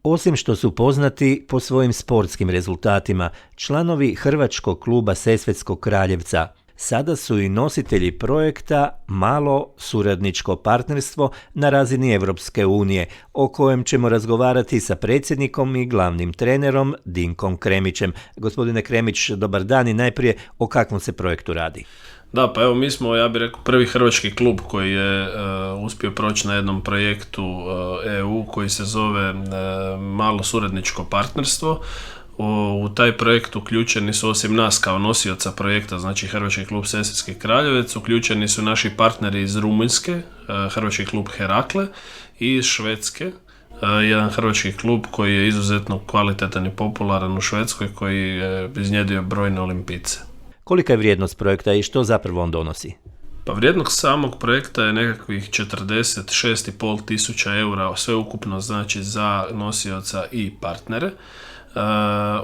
Osim što su poznati po svojim sportskim rezultatima, članovi Hrvačkog kluba Sesvetskog Kraljevca sada su i nositelji projekta Malo suradničko partnerstvo na razini Europske unije, o kojem ćemo razgovarati sa predsjednikom i glavnim trenerom Dinkom Kremićem. Gospodine Kremić, dobar dan i najprije o kakvom se projektu radi? Da, pa evo mi smo, ja bih rekao, prvi hrvatski klub koji je uspio proći na jednom projektu EU koji se zove Malo suradničko partnerstvo. U taj projekt uključeni su, osim nas kao nosioca projekta, znači Hrvatski klub Sesvetski Kraljevec, uključeni su naši partneri iz Rumunjske, Hrvatski klub Herakle, i iz Švedske, jedan hrvatski klub koji je izuzetno kvalitetan i popularan u Švedskoj, koji je iznjedrio brojne olimpijce. Kolika je vrijednost projekta i što zapravo on donosi? Pa vrijednost samog projekta je nekakvih 46.500 tisuća eura, sve ukupno znači za nosioca i partnere.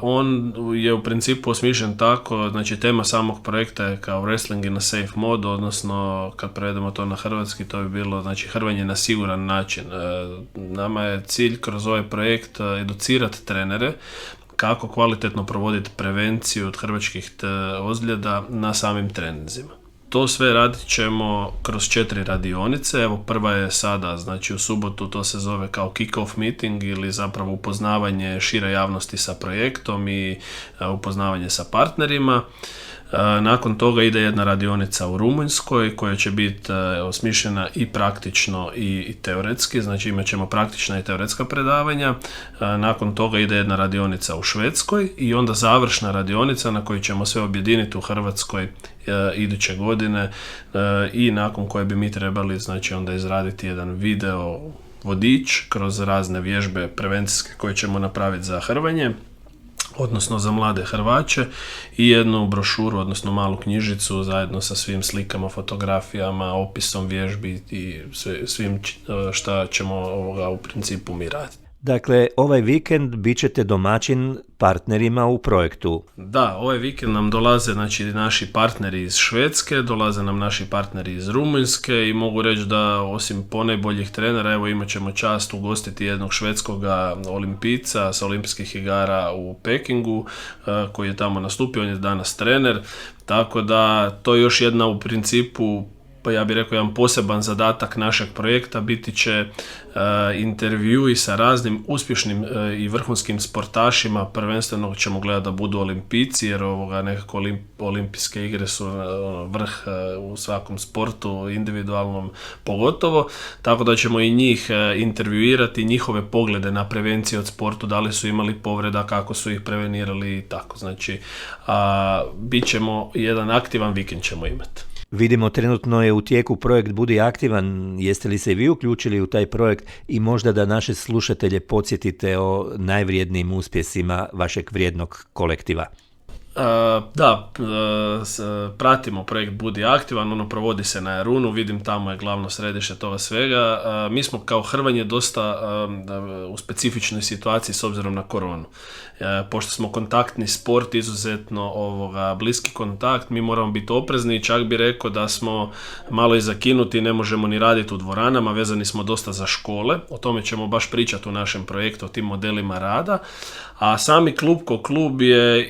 On je u principu osmišljen tako, znači tema samog projekta je kao wrestling in a safe mode, odnosno kad prevedemo to na hrvatski, to bi bilo znači hrvanje na siguran način. Nama je cilj kroz ovaj projekt educirati trenere kako kvalitetno provoditi prevenciju od hrvačkih ozljeda na samim treninzima. To sve radit ćemo kroz 4 radionice. Evo prva je sada, znači u subotu, to se zove kao kick-off meeting ili zapravo upoznavanje šire javnosti sa projektom i upoznavanje sa partnerima. Nakon toga ide jedna radionica u Rumunjskoj koja će biti osmišljena i praktično i teoretski, znači imat ćemo praktična i teoretska predavanja. Nakon toga ide jedna radionica u Švedskoj i onda završna radionica na koju ćemo sve objediniti u Hrvatskoj iduće godine i nakon koje bi mi trebali znači onda izraditi jedan video vodič kroz razne vježbe prevencijske koje ćemo napraviti za hrvanje, odnosno za mlade Hrvaće, i jednu brošuru, odnosno malu knjižicu zajedno sa svim slikama, fotografijama, opisom vježbi i svim šta ćemo u principu mi raditi. Dakle, ovaj vikend bit ćete domaćin partnerima u projektu. Da, ovaj vikend nam dolaze znači naši partneri iz Švedske, dolaze nam naši partneri iz Rumunjske i mogu reći da osim ponajboljih trenera, evo imat ćemo čast ugostiti jednog švedskog olimpijca sa olimpijskih igara u Pekingu koji je tamo nastupio, on je danas trener, tako da to je još jedna u principu, pa ja bih rekao, jedan poseban zadatak našeg projekta biti će intervjui sa raznim uspješnim i vrhunskim sportašima. Prvenstveno ćemo gledati da budu olimpijci, jer nekako olimpijske igre su vrh u svakom sportu, individualnom pogotovo, tako da ćemo i njih intervjuirati, njihove poglede na prevenciju od sportu, da li su imali povreda, kako su ih prevenirali i tako. Znači, bit ćemo jedan aktivan vikend ćemo imati. Vidimo, trenutno je u tijeku projekt Budi aktivan. Jeste li se i vi uključili u taj projekt i možda da naše slušatelje podsjetite o najvrijednijim uspjesima vašeg vrijednog kolektiva? Pratimo projekt Budi aktivan, provodi se na Jarunu, vidim tamo je glavno središte toga svega. Mi smo kao Hrvanje dosta u specifičnoj situaciji s obzirom na koronu. Pošto smo kontaktni sport, izuzetno bliski kontakt, mi moramo biti oprezni, čak bi rekao da smo malo i zakinuti, ne možemo ni raditi u dvoranama, vezani smo dosta za škole, o tome ćemo baš pričati u našem projektu, o tim modelima rada. A sami klub ko klub je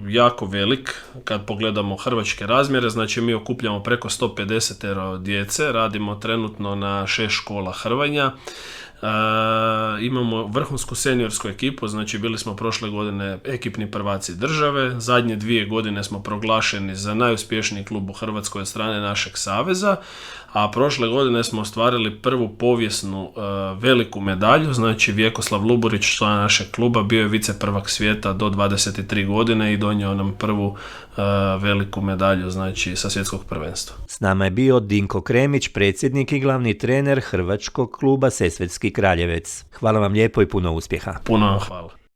jako velik, kad pogledamo hrvačke razmjere, znači mi okupljamo preko 150 djece, radimo trenutno na 6 škola hrvanja. Imamo vrhunsku seniorsku ekipu, znači bili smo prošle godine ekipni prvaci države, zadnje 2 godine smo proglašeni za najuspješniji klub u Hrvatskoj od strane našeg saveza, a prošle godine smo ostvarili prvu povijesnu veliku medalju, znači Vjekoslav Luburić, član našeg kluba, bio je viceprvak svijeta do 23 godine i donio nam prvu veliku medalju, znači sa svjetskog prvenstva. S nama je bio Dinko Kremić, predsjednik i glavni trener Hrvačkog kluba Sesvetski Kraljevec. Hvala vam lijepo i puno uspjeha. Puno vam hvala.